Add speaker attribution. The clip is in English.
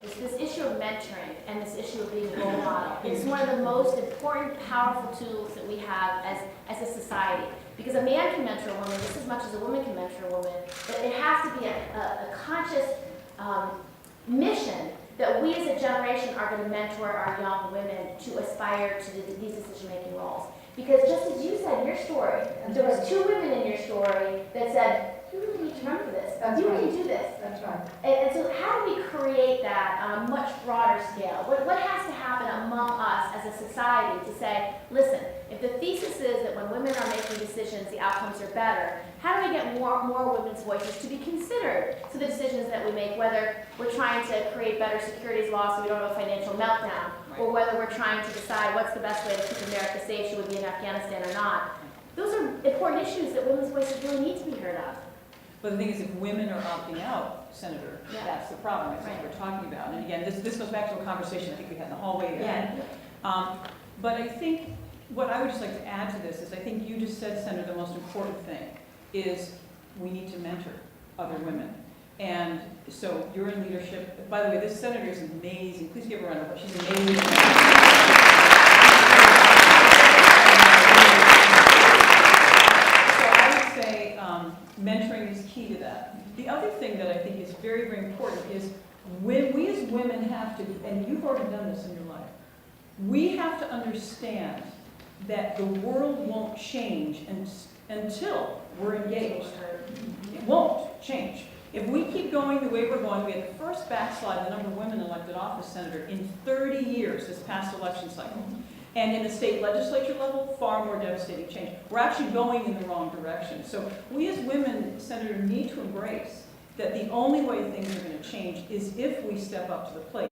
Speaker 1: This issue of mentoring and this issue of being a role model is one of the most important, powerful tools that we have as a society. Because a man can mentor a woman just as much as a woman can mentor a woman, but it has to be a conscious mission that we as a generation are going to mentor our young women to aspire to these decision-making roles. Because just as you said in your story, there was 2 women in your story that said, you really need to run for this. You can do this.
Speaker 2: That's right.
Speaker 1: And so how do we create that on a much broader scale? What has to happen among us as a society to say, listen, if the thesis is that when women are making decisions, the outcomes are better, how do we get more women's voices to be considered to the decisions that we make, whether we're trying to create better securities laws so we don't have a financial meltdown, or whether we're trying to decide what's the best way to keep America safe, should we be in Afghanistan or not. Those are important issues that women's voices really need to be heard of.
Speaker 3: But the thing is, if women are opting out, Senator, that's the problem. That's what we're talking about. And again, this goes back to a conversation I think we had in the hallway there. But I think what I would just like to add to this is I think you just said, Senator, the most important thing is we need to mentor other women. And so you're in leadership. By the way, this senator is amazing. Please give her a round of applause. She's amazing. So I would say mentoring is key to that. The other thing that I think is very, very important is when we as women have to, and you've already done this in your life, we have to understand that the world won't change until we're engaged. It won't change. If we keep going the way we're going, we had the first backslide in the number of women elected office, Senator, in 30 years this past election cycle. And in the state legislature level, far more devastating change. We're actually going in the wrong direction. So we as women, Senator, need to embrace that the only way things are going to change is if we step up to the plate.